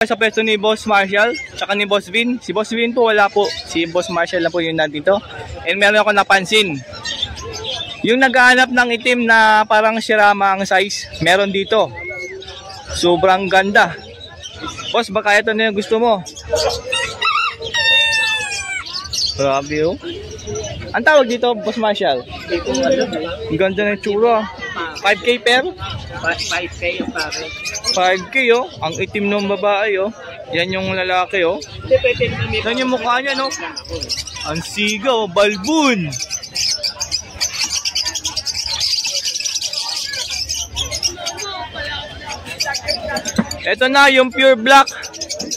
Sa pwesto ni Boss Marshall, tsaka ni Boss Vin. Si Boss Vin po wala po. Si Boss Marshall lang po yung nandito. And meron ako napansin. Yung naghahanap ng itim na parang sirama ang size, meron dito. Sobrang ganda. Boss, baka ito na yung gusto mo. Grabe oh. Ang tawag dito, Boss Marshall? Ang ganda ng tsura. 5K per? 5K yung pare. 5K oh. Ang itim ng babae oh. Yan yung lalaki oh. Yan yung mukha niya no. Ang sigaw, balbon. Ito na yung pure black.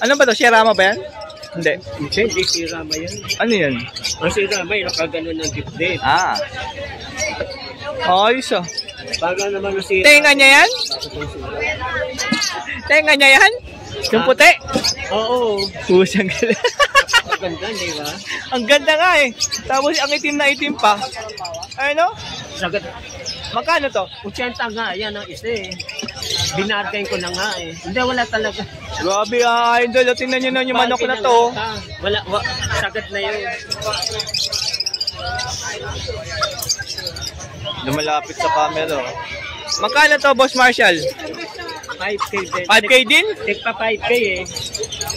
Ano ba to? Sierama ba yan? Hindi. Hindi, sirama yan. Ano yan? Ang sirama yun, nakaganon ng dipdip. Ah. Ayos ah. Baga naman ang sirama. Tenga niya yan? Tenga niya yan? Yung puti? Oo. Pusang gala. Ang ganda, di ba? Ang ganda nga eh. Tapos ang itim na itim pa. Ano? Sagat. Magkano to? 80 nga, yan ang isa eh. Binargain ko na nga eh. Hindi, wala talaga. Grabe ah, idol. Tingnan nyo na yung manok na to. Wala, sagat na yun. Lumalapit sa camera. Magkano to, Boss Marshall? 5K din. 5K din? Take pa 5K eh.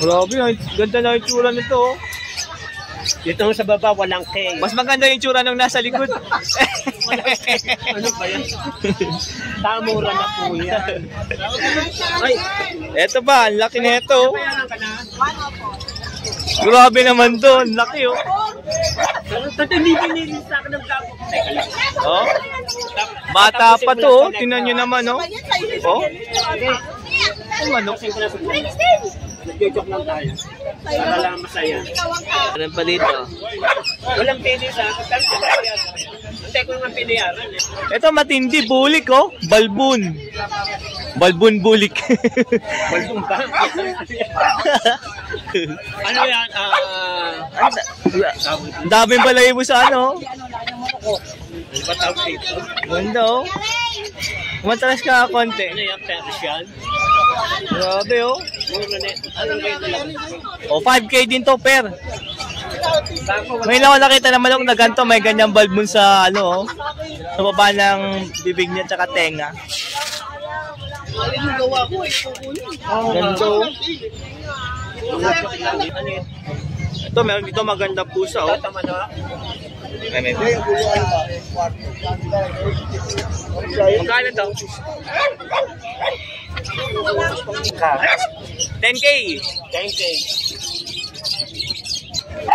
Grabe, ganda na yung tsura nito. Dito sa baba, walang K. Mas maganda yung tsura nung nasa likod. Ano ba yan? Tamura na po yan. Ay, eto ba, ang laki na ito. bayaran ka na? Grabe naman to, ang laki oh. Tatimibinin sa akin ng gago. Oh? Bata pa to oh, tingnan nyo naman oh. Oh? Ang manok. Nag-joke lang tayo. Para lang masaya. Ano pa dito? Walang pili sa akin. Hindi ko naman piliyaran eh. Ito matindi, bulik oh. Balbon. Balbon bulik. Balbon ba? Ano yan? Ang daming balay mo sa ano. Ano ba tawag dito? Ganda oh. Matalas ka konti. Ano yan? Persian? Grabe oh. Mura na. Ano ba yun? O 5K din to per. May lang ako nakita na manok na ganito, may ganyang balbon sa ano oh. Sa baba ng bibig niya tsaka tenga. Ganda oh. Ito meron dito maganda pusa oh. Magkano to? 10K. 10K.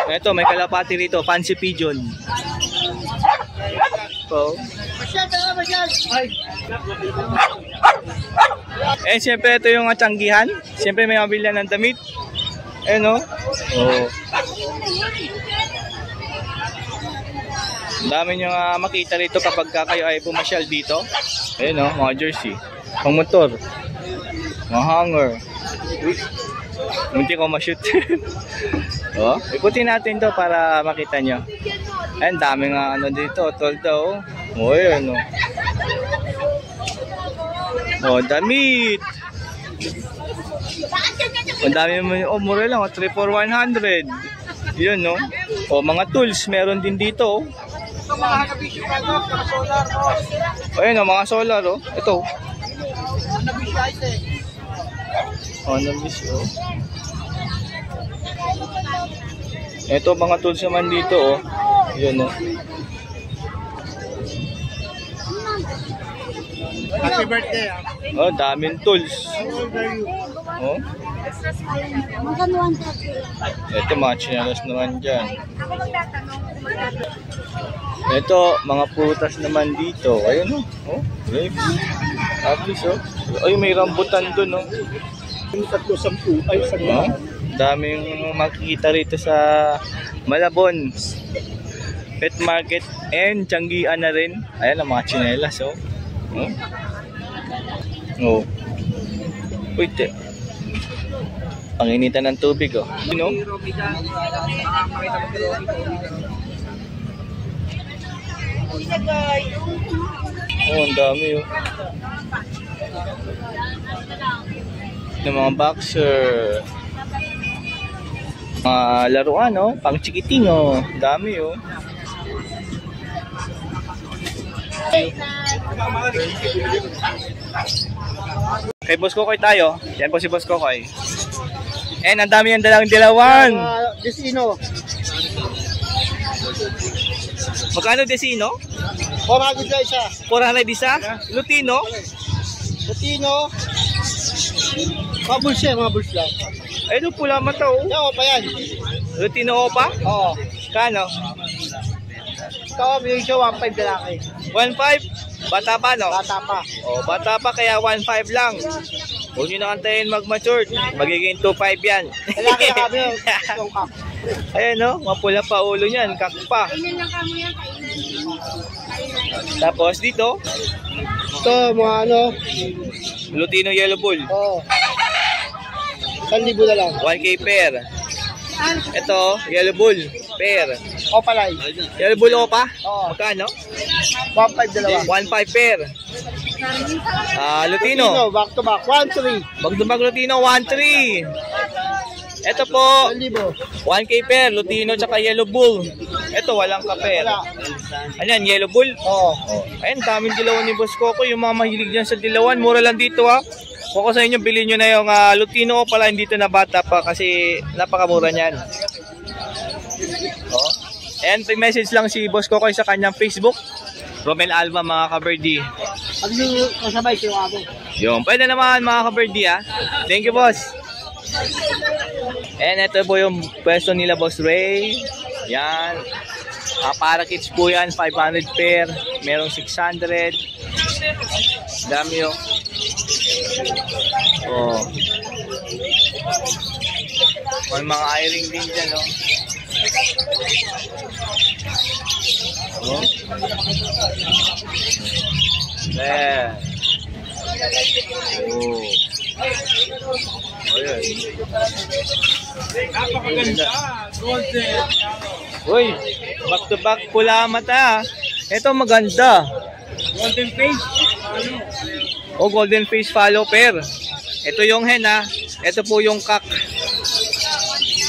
Ito may kalapati rito, fancy pigeon. So, eh siyempre ito yung tiyanggihan. Siyempre may mabili ng damit. Eh no? Oh. Dami nyo makita rito kapag kayo ay pumasyal dito. Ayun o, mga jersey, pang motor, mga hanger. Munti ko ma-shoot. Oh, ikutin natin to para makita nyo. Ayun, dami nga ano dito, tolda o. Oh, ayun o. Oh, damit. Ang dami mo, oh, mura lang, 3 for 100. Yun no. Oh, mga tools, meron din dito oh. Ayun o, mga solar oh. Ito. Oh, nabisyo. Ito mga tools naman dito oh. Yun oh. Happy birthday ah. Oh, daming tools. Oh. Ito mga chinelas naman dyan. Ito, mga prutas naman dito. Ayun oh. Oh, grapes. Apples oh. Ay, may rambutan dun oh. Yung 310 ay sa Oh, daming makikita rito sa Malabon Pet Market and Tianggian na rin. Ayan ang mga chinelas oh. Oh. Wait eh. Panginitan ng tubig oh. You know? Oh, ang dami oh. ng mga boxer. Mga laruan, no? Pang chikiting, oh. Dami, oh. Kay Boss Kokoy tayo. Yan po si Boss Kokoy. And ang dami yung dalang dilawan. Desino. Magkano Desino? 400 na isa. 400 isa? Lutino? Latino. Mabuls yan, mabuls lang. Ay, doon pula mata, oh. Yawa pa yan. Lutino pa? Oo. Kano? Ito, binigay siya 1.5 lalaki. 1.5? Bata pa, no? Bata pa. Oh, bata pa kaya 1.5 lang. Huwag nyo nakantayin mag-mature. Magiging 2.5 yan. Lalaki na kami yung kap. Ayan, no? Mapula pa ulo niyan. Kakpa. Tapos dito, Ito, mga ano. Lutino Yellow Bull. Oo. 1,000 na lang. 1K pair. Ito, Yellow Bull. Pair. O palay. Yellow Bull o pa? Oo. Magkano? 1.5 dalawa. 1.5 pair. Lutino. Back to back. 1,3. Magdumag Lutino, 1.3. Ito po, 1,000. 1K pair, Lutino tsaka Yellow Bull. Ito, walang ka-pair. Wala. Ayan, Yellow Bull. Oo. Ayan, daming dilawan ni Boss Coco. Yung mga mahilig dyan sa dilawan, mura lang dito ha. Kung ako sa inyo, bilhin nyo na yung Lutino pala, hindi dito na bata pa kasi napakamura niyan. Oh. And message lang si Boss Coco sa kanyang Facebook. Romel Alva, mga ka-birdie. Pag yung kasabay, siya ako. Yung, pwede naman mga ka-birdie ha. Thank you, boss. And ito po yung pwesto nila, Boss Ray. Yan. Para kids po yan, 500 pair. Merong 600. Dami yung. Oh. May mga eye-ring din dyan, no? Oh. There. Oh. Ayan. Napakaganda. Golden. Uy, back to back pula mata. Ito maganda. Golden face. O golden face follow pair. Ito yung hen ha. Ito po yung cock.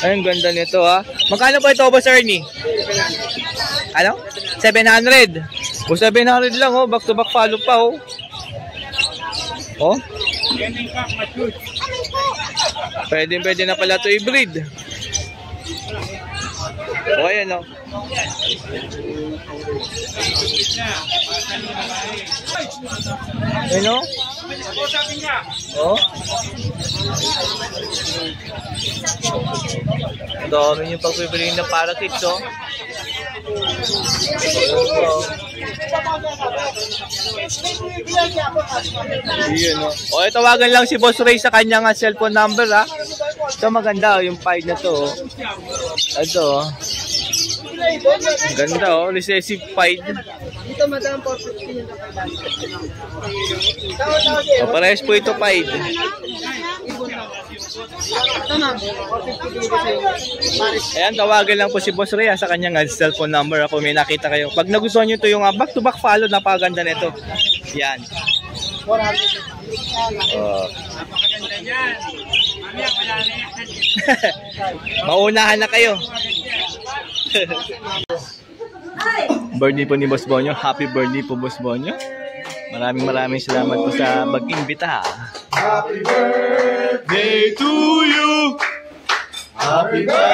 Ay, ang ganda nito ha. Magkano po ito, Boss Ernie? Ano? 700. O 700 lang oh. Back to back follow pa oh. Oh. Pwede na pala ito i-breed. O ayan o. Ayan o. O. Dami yung pagpipili na para kids o. Yun, no? O, tawagan lang si Boss Ray sa kanyang cellphone number, ha? Ito maganda, yung pied na to. Oh. Ito, oh. Ganda, oh. Recessive pied. Dito madam 450 yung O, parehas po ito pied. Ayan, tawagan lang po si Boss Ray sa kanyang cellphone number. Kung may nakita kayo. Pag nagustuhan nyo ito yung back-to-back follow, napakaganda nito. Yan. 400. Napakaganda yan. Maunahan na kayo. Birthday po ni Boss Bonyo. Happy birthday po, Boss Bonyo. Maraming salamat po sa pag-imbita. Happy birthday to you. Happy birthday.